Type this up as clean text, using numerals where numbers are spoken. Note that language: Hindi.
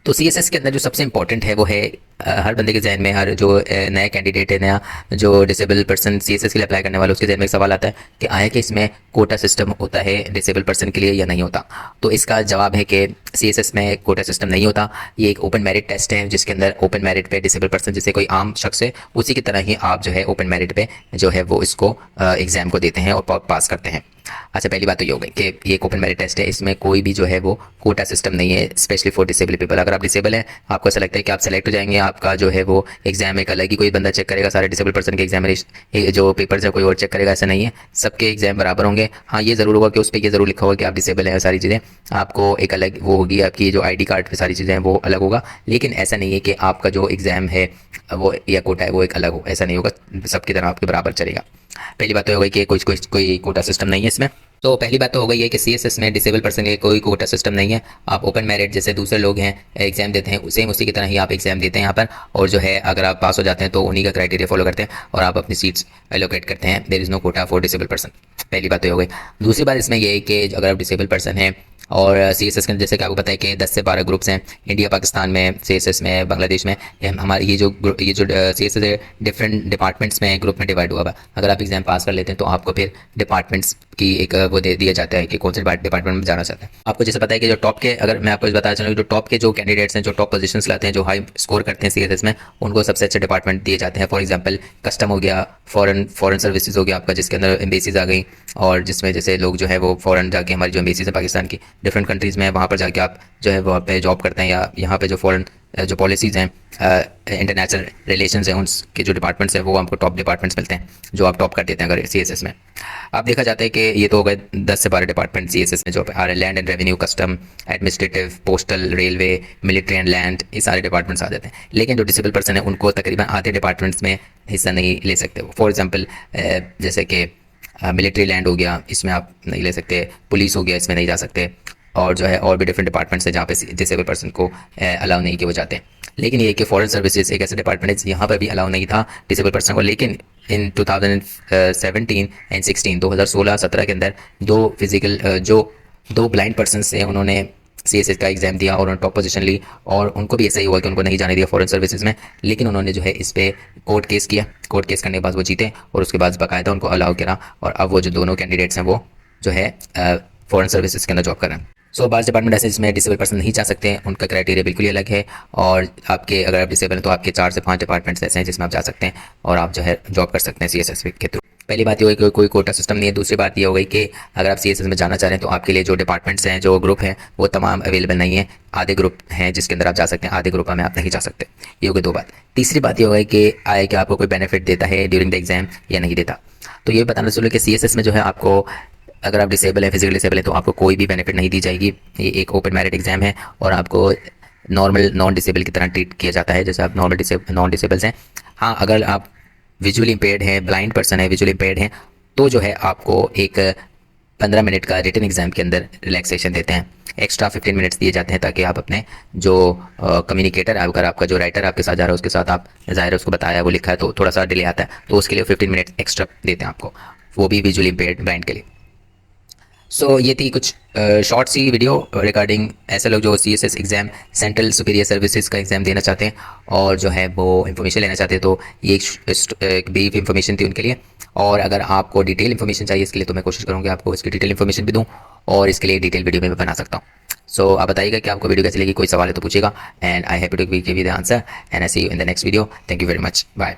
तो सीएसएस के अंदर जो सबसे इंपॉर्टेंट है वो है हर बंदे के जहन में, हर जो नया कैंडिडेट है, नया जो डिसेबल पर्सन सीएसएस के लिए अप्लाई करने वाला, उसके जहन में एक सवाल आता है कि आया कि इसमें कोटा सिस्टम होता है डिसेबल पर्सन के लिए या नहीं होता। तो इसका जवाब है कि सीएसएस में कोटा सिस्टम नहीं होता। ये एक ओपन मेरिट टेस्ट है जिसके अंदर ओपन मेरिट पे डिसेबल पर्सन जैसे कोई आम शख्स है उसी की तरह ही आप जो है ओपन मेरिट पे जो है वो इसको एग्ज़ाम को देते हैं और पास करते हैं। अच्छा, पहली बात तो ये हो गई कि ये एक ओपन मेरिट टेस्ट है, इसमें कोई भी जो है वो कोटा सिस्टम नहीं है स्पेशली फॉर डिसेबल पीपल। अगर आप डिसेबल हैं, आपको ऐसा लगता है कि आप सेलेक्ट हो जाएंगे, आपका जो है वो एग्जाम एक अलग ही कोई बंदा चेक करेगा, सारे डिसेबल पर्सन के एग्जामिनेशन जो पेपर्स है कोई और चेक करेगा, ऐसा नहीं है। सबके एग्जाम बराबर होंगे। हाँ, ये ज़रूर होगा कि उस पर ये ज़रूर लिखा होगा कि आप डिसेबल हैं, सारी चीज़ें आपको एक अलग वो होगी, आपकी जो ID कार्ड पर सारी चीज़ें हैं वो अलग होगा। लेकिन ऐसा नहीं है कि आपका जो एग्ज़ाम है वो या कोटा है वो एक अलग हो, ऐसा नहीं होगा, सबकी तरह आपके बराबर चलेगा। पहली बात तो हो गई कि कोई कोटा सिस्टम नहीं है इसमें। तो पहली बात तो हो गई है कि सीएसएस में डिसेबल पर्सन के लिए कोई कोटा सिस्टम नहीं है। आप ओपन मेरिट जैसे दूसरे लोग हैं एग्जाम देते हैं, सेम उसी की तरह ही आप एग्जाम देते हैं यहाँ पर, और जो है अगर आप पास हो जाते हैं तो उन्हीं का क्राइटेरिया फॉलो करते हैं और आप अपनी सीट्स एलोकेट करते हैं। There is no quota for disable person. पहली बात तो ये हो गई। दूसरी बात इसमें ये है कि अगर आप डिसेबल पर्सन हैं और सीएसएस के जैसे कि आपको पता है कि 10 से 12 ग्रुप्स हैं इंडिया पाकिस्तान में, सीएसएस में, बांग्लादेश में। हमारे ये जो सीएसएस है डिफरेंट डिपार्टमेंट्स में ग्रुप में डिवाइड हुआ है। अगर आप एग्जाम पास कर लेते हैं तो आपको फिर डिपार्टमेंट्स की एक वो दे दिया जाता है कि कौन से डिपार्टमेंट में जाना चाहते हैं। आपको जैसे पता है कि जो टॉप के, अगर मैं आपको बताना चाहूँ, जो टॉप के जो कैंडिडेट्स हैं जो टॉप पोजीशंस लाते हैं, जो हाई स्कोर करते हैं सीएसएस में, उनको सबसे अच्छे डिपार्टमेंट दिए जाते हैं। फॉर एग्जांपल कस्टम हो गया, फॉरेन सर्विसेज हो गया आपका, जिसके अंदर एम्बेसीज आ गई, और जिसमें जैसे लोग जो है वो फॉरेन जाके, हमारी जो एम्बेसीज है पाकिस्तान की डिफरेंट कंट्रीज़ में, वहाँ पर जाके आप जो है वहाँ पे जॉब करते हैं, या यहाँ पे जो फॉरेन जो पॉलिसीज़ हैं, इंटरनेशनल रिलेशंस हैं, उनके जो डिपार्टमेंट्स हैं वो आपको टॉप डिपार्टमेंट्स मिलते हैं जो आप टॉप कर देते हैं अगर सीएसएस में। आप देखा जाता है कि ये तो हो गए 10 से 12 डिपार्टमेंट सीएसएस में जो आ रहे हैं। Land and revenue, custom, administrative, postal, railway, military and land, ये सारे डिपार्टमेंट्स आ जाते हैं। लेकिन जो डिसेबल पर्सन है उनको तकरीबन आधे डिपार्टमेंट्स में हिस्सा नहीं ले सकते। फॉर एग्जाम्पल जैसे कि मिलिट्री लैंड हो गया, इसमें आप नहीं ले सकते। पुलिस हो गया, इसमें नहीं जा सकते। और जो है और भी डिफरेंट डिपार्टमेंट्स हैं जहाँ पे डिसेबल पर्सन को अलाउ नहीं किए वो जाते हैं। लेकिन ये कि फॉरेन सर्विसेज एक ऐसा डिपार्टमेंट है यहाँ पर भी अलाउ नहीं था डिसेबल पर्सन को। लेकिन इन 2017 एंड 16, 2016-17 के अंदर दो ब्लाइंड पर्सन हैं, उन्होंने सीएसएस का एग्जाम दिया और उन्होंने टॉप पोजीशन ली, और उनको भी ऐसा ही हुआ कि उनको नहीं जाने दिया फॉरेन सर्विसेज में। लेकिन उन्होंने जो है इस पे कोर्ट केस किया, कोर्ट केस करने के बाद वो जीते और उसके बाद बाकायदा उनको अलाउ करा, और अब वो जो दोनों कैंडिडेट्स हैं वो जो है फॉरेन सर्विसेज के अंदर जॉब कर रहे हैं। सो बाज़ डिपार्टमेंट ऐसे जिसमें डिसेबल पर्सन नहीं जा सकते हैं, उनका क्राइटेरिया बिल्कुल ही अलग है। और आपके अगर आप डिसेबल हैं तो आपके 4 से 5 डिपार्टमेंट्स ऐसे हैं जिसमें आप जा सकते हैं और आप जो है जॉब कर सकते हैं सीएसएस के थ्रू। पहली बात ये हुई कि कोई कोटा सिस्टम नहीं है। दूसरी बात ये हो गई कि अगर आप सीएसएस में जाना चाह रहे हैं तो आपके लिए जो डिपार्टमेंट्स हैं, जो ग्रुप हैं, वो तमाम अवेलेबल नहीं है। आधे ग्रुप हैं जिसके अंदर आप जा सकते हैं, आधे ग्रुप में आप नहीं जा सकते। ये हो गई 2 बात। तीसरी बात ये हो गई कि आए कि आपको कोई बेनिफिट देता है ड्यूरिंग द एग्जाम या नहीं देता। तो ये बताना चलो कि सीएसएस में जो है आपको, अगर आप डिसेबल है, फिजिकली डिसेबल है, तो आपको कोई भी बेनिफिट नहीं दी जाएगी। ये एक ओपन मेरिट एग्जाम है और आपको नॉर्मल नॉन डिसेबल की तरह ट्रीट किया जाता है जैसे आप नॉन डिसेबल्स हैं। हाँ, अगर आप विजुअली इम्पेयर्ड हैं, ब्लाइंड पर्सन है, विजुअली इम्पेयर्ड हैं, तो जो है आपको एक 15 मिनट का रिटन एग्जाम के अंदर रिलैक्सेशन देते हैं। एक्स्ट्रा 15 मिनट्स दिए जाते हैं ताकि आप अपने जो कम्युनिकेटर, अगर आपका जो राइटर आपके साथ जा रहा है उसके साथ आप ज़ाहिर है उसको बताया, वो लिखा है तो थोड़ा सा डिले आता है, तो उसके लिए 15 मिनट एक्स्ट्रा देते हैं आपको, वो भी विजुअली इम्पेयर्ड ब्लाइंड के लिए। सो ये थी कुछ शॉर्ट सी वीडियो रिगार्डिंग ऐसे लोग जो CSS exam, central superior services का एग्ज़ाम देना चाहते हैं और जो है वो इन्फॉर्मेशन लेना चाहते हैं। तो ये एक ब्रीफ इन्फॉर्मेशन थी उनके लिए। और अगर आपको डिटेल इन्फॉर्मेशन चाहिए इसके लिए तो मैं कोशिश करूँगी आपको इसकी डिटेल इन्फॉर्मेशन भी दूँ, और इसके लिए डिटेल वीडियो मैं बना सकता हूँ। सो आप बताइएगा कि आपको वीडियो कैसी लगी, कोई सवाल है तो पूछेगा, and I happy to give you the answer, and I see you in the next video. Thank you very much, bye.